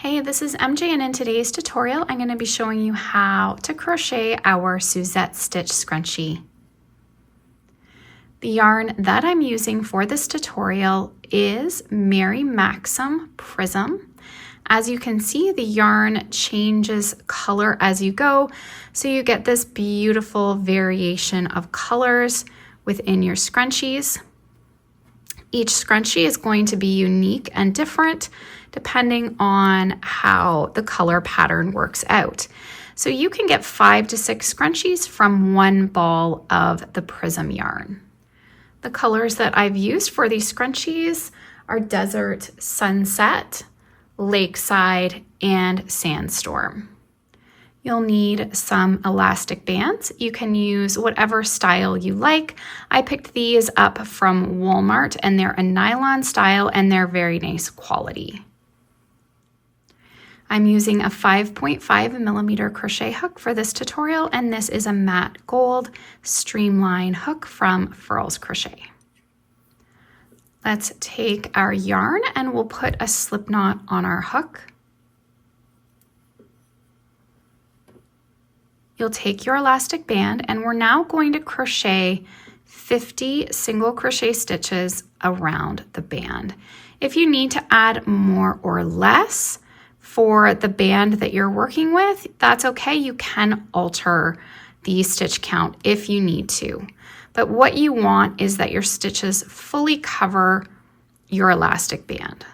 Hey, this is MJ, and in today's tutorial I'm going to be showing you how to crochet our Suzette Stitch Scrunchie. The yarn that I'm using for this tutorial is Mary Maxim Prism. As you can see, the yarn changes color as you go, so you get this beautiful variation of colors within your scrunchies. Each scrunchie is going to be unique and different depending on how the color pattern works out. So you can get 5 to 6 scrunchies from one ball of the Prism yarn. The colors that I've used for these scrunchies are Desert, Sunset, Lakeside, and Sandstorm. You'll need some elastic bands. You can use whatever style you like. I picked these up from Walmart and they're a nylon style and they're very nice quality. I'm using a 5.5 millimeter crochet hook for this tutorial, and this is a matte gold streamline hook from Furls Crochet. Let's take our yarn and we'll put a slip knot on our hook. You'll take your elastic band and we're now going to crochet 50 single crochet stitches around the band. If you need to add more or less for the band that you're working with, that's okay. You can alter the stitch count if you need to. But what you want is that your stitches fully cover your elastic band.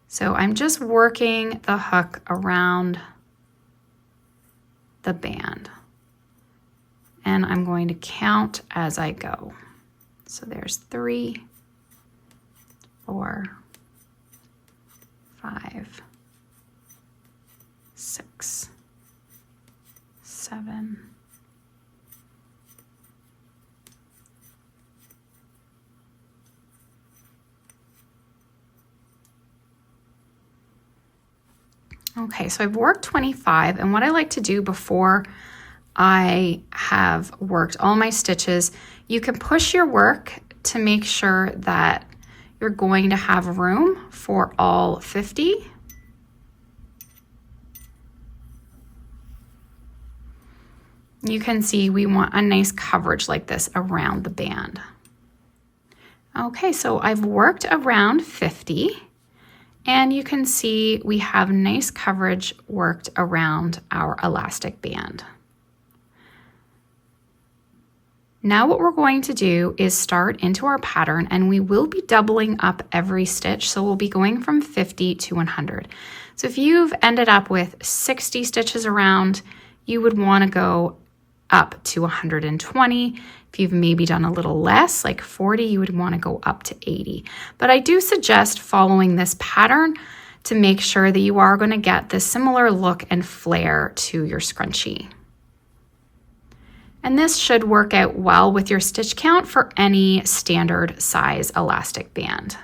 So I'm just working the hook around the band, and I'm going to count as I go. So there's 3, 4, 5, 6, 7, 8. Okay, so I've worked 25, and what I like to do before I have worked all my stitches, you can push your work to make sure that you're going to have room for all 50. You can see we want a nice coverage like this around the band. Okay, so I've worked around 50. And you can see we have nice coverage worked around our elastic band. Now what we're going to do is start into our pattern, and we will be doubling up every stitch. So we'll be going from 50 to 100. So if you've ended up with 60 stitches around, you would want to go up to 120. If you've maybe done a little less, like 40, you would want to go up to 80. But I do suggest following this pattern to make sure that you are going to get this similar look and flair to your scrunchie. And this should work out well with your stitch count for any standard size elastic band.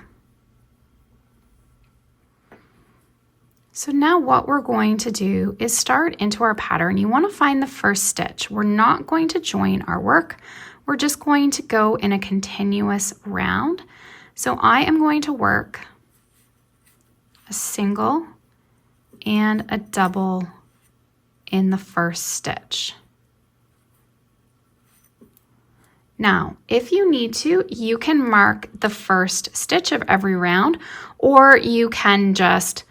So now what we're going to do is start into our pattern. You want to find the first stitch. We're not going to join our work. We're just going to go in a continuous round. So I am going to work a single and a double in the first stitch. Now, if you need to, you can mark the first stitch of every round, or you can just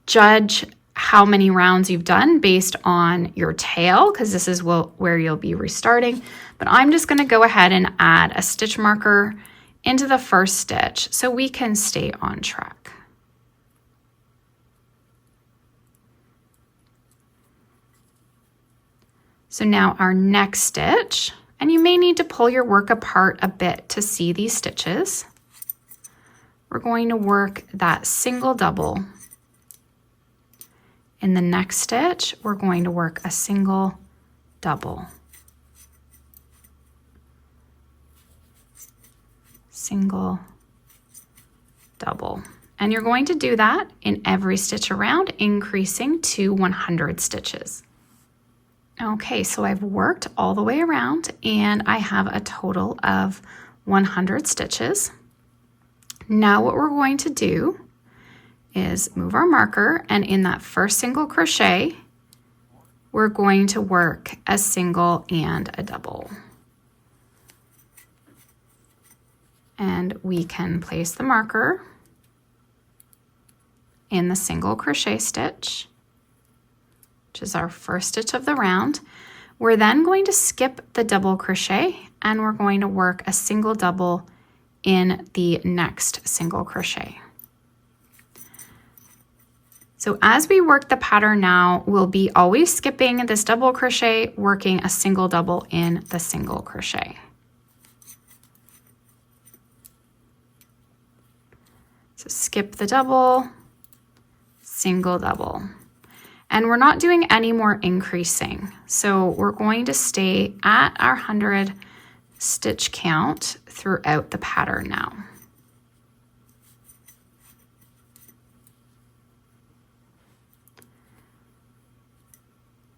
judge how many rounds you've done based on your tail, because this is where you'll be restarting. But I'm just going to go ahead and add a stitch marker into the first stitch so we can stay on track. So now our next stitch, and you may need to pull your work apart a bit to see these stitches. We're going to work that single double. In the next stitch, we're going to work a single double. Single double. And you're going to do that in every stitch around, increasing to 100 stitches. Okay, so I've worked all the way around and I have a total of 100 stitches. Now what we're going to do is move our marker, and in that first single crochet, we're going to work a single and a double. And we can place the marker in the single crochet stitch, which is our first stitch of the round. We're then going to skip the double crochet, and we're going to work a single double in the next single crochet. So as we work the pattern now, we'll be always skipping this double crochet, working a single double in the single crochet. So skip the double, single double. And we're not doing any more increasing. So we're going to stay at our 100 stitch count throughout the pattern now.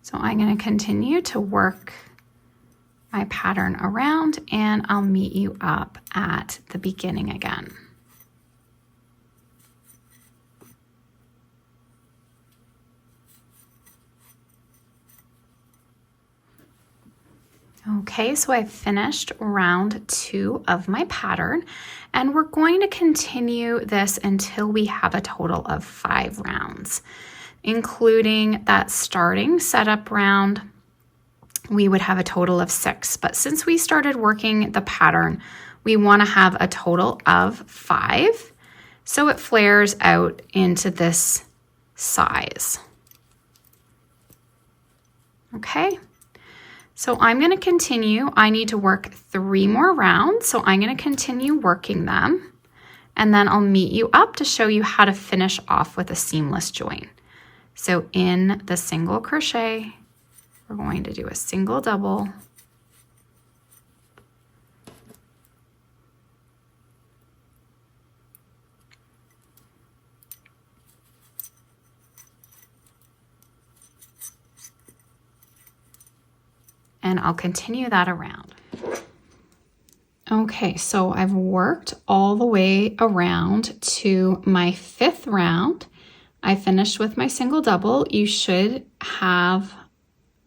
So I'm going to continue to work my pattern around, and I'll meet you up at the beginning again. Okay, so I've finished round 2 of my pattern, and we're going to continue this until we have a total of 5 rounds. Including that starting setup round, we would have a total of 6. But since we started working the pattern, we want to have a total of 5. So it flares out into this size. Okay, so I'm going to continue. I need to work 3 more rounds, so I'm going to continue working them. And then I'll meet you up to show you how to finish off with a seamless join. So in the single crochet, we're going to do a single double, and I'll continue that around. Okay, so I've worked all the way around to my 5th round. I finished with my single double. You should have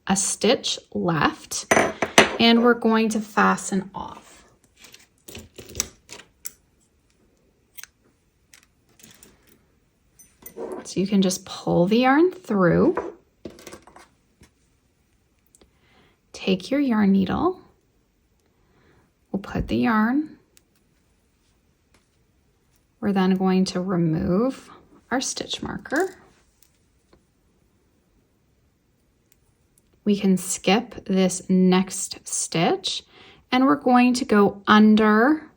a stitch left, and we're going to fasten off. So you can just pull the yarn through, take your yarn needle, we'll put the yarn. We're then going to remove our stitch marker. We can skip this next stitch, and we're going to go under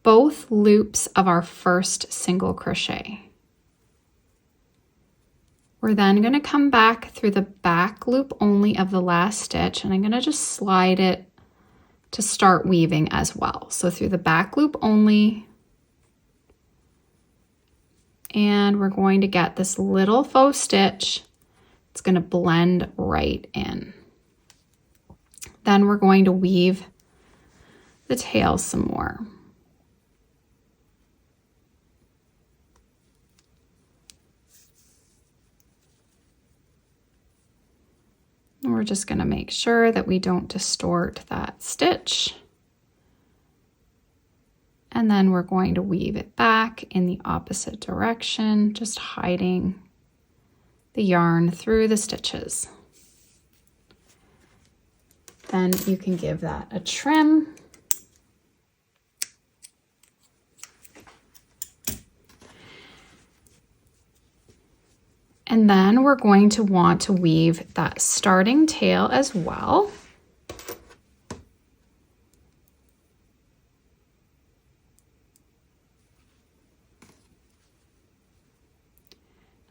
both loops of our first single crochet. We're then going to come back through the back loop only of the last stitch, and I'm going to just slide it to start weaving as well. So through the back loop only, and we're going to get this little faux stitch. It's going to blend right in. Then we're going to weave the tail some more. And we're just going to make sure that we don't distort that stitch. And then we're going to weave it back in the opposite direction, just hiding the yarn through the stitches. Then you can give that a trim. And then we're going to want to weave that starting tail as well.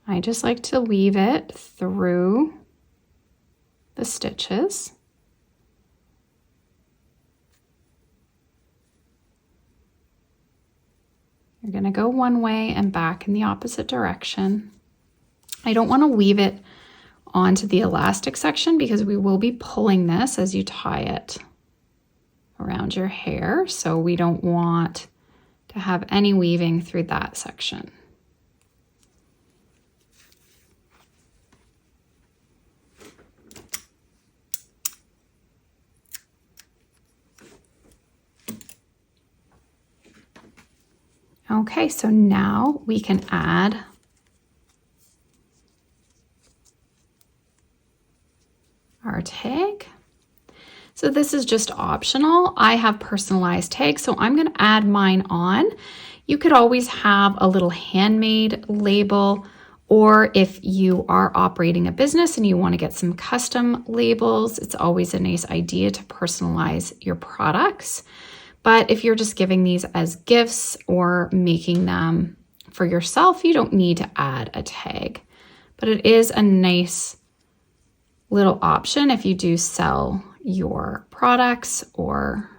I just like to weave it through the stitches. You're going to go one way and back in the opposite direction. I don't want to weave it onto the elastic section because we will be pulling this as you tie it around your hair. So we don't want to have any weaving through that section. Okay, so now we can add our tag. So this is just optional. I have personalized tags, so I'm going to add mine on. You could always have a little handmade label, or if you are operating a business and you want to get some custom labels, it's always a nice idea to personalize your products. But if you're just giving these as gifts or making them for yourself, you don't need to add a tag. But it is a nice little option if you do sell your products, or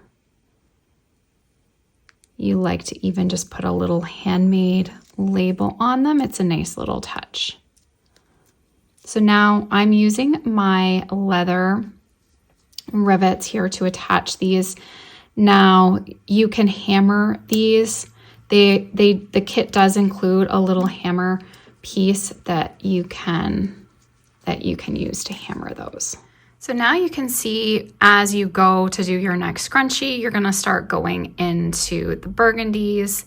you like to even just put a little handmade label on them. It's a nice little touch. So now I'm using my leather rivets here to attach these. Now you can hammer these. The kit does include a little hammer piece that you can use to hammer those. So now you can see as you go to do your next scrunchie, you're going to start going into the burgundies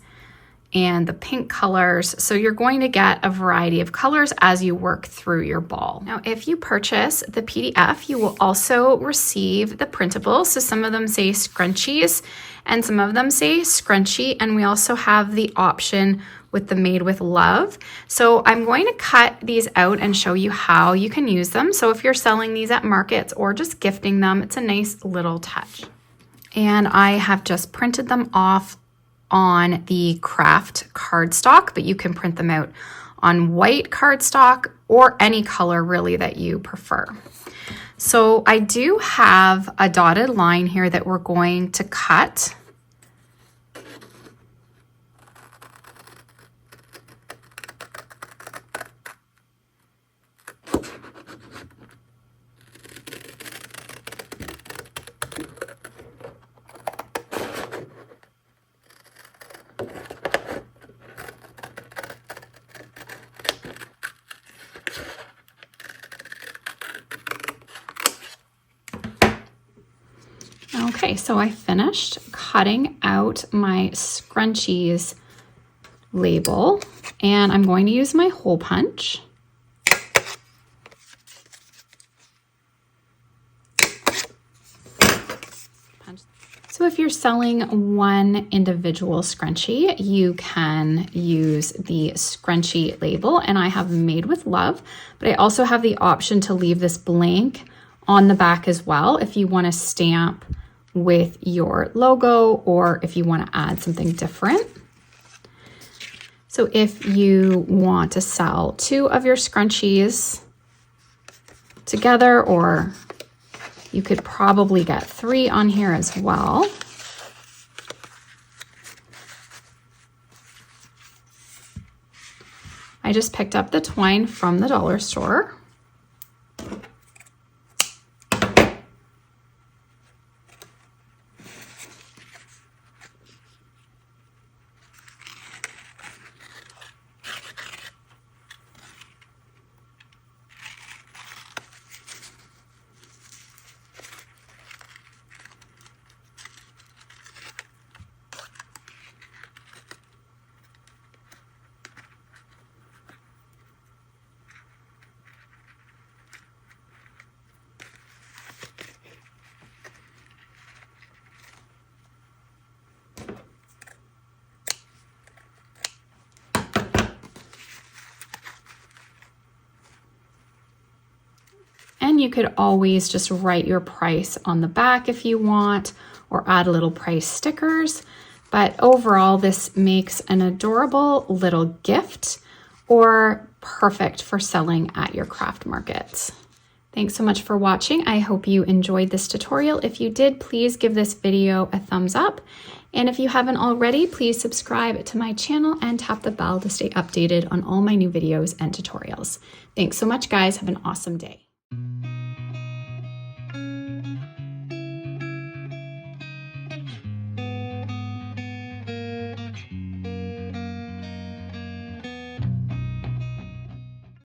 and the pink colors. So you're going to get a variety of colors as you work through your ball. Now, if you purchase the PDF, you will also receive the printable. So some of them say scrunchies and some of them say scrunchie. And we also have the option with the Made with Love. So I'm going to cut these out and show you how you can use them. So if you're selling these at markets or just gifting them, it's a nice little touch. And I have just printed them off on the craft cardstock, but you can print them out on white cardstock or any color really that you prefer. So I do have a dotted line here that we're going to cut. Okay, so I finished cutting out my scrunchies label, and I'm going to use my hole punch. So if you're selling one individual scrunchie, you can use the scrunchie label, and I have Made with Love, but I also have the option to leave this blank on the back as well if you want to stamp with your logo or if you want to add something different. So if you want to sell 2 of your scrunchies together, or you could probably get 3 on here as well. I just picked up the twine from the dollar store. And you could always just write your price on the back if you want, or add little price stickers. But overall, this makes an adorable little gift or perfect for selling at your craft markets. Thanks so much for watching. I hope you enjoyed this tutorial. If you did, please give this video a thumbs up. And if you haven't already, please subscribe to my channel and tap the bell to stay updated on all my new videos and tutorials. Thanks so much, guys. Have an awesome day.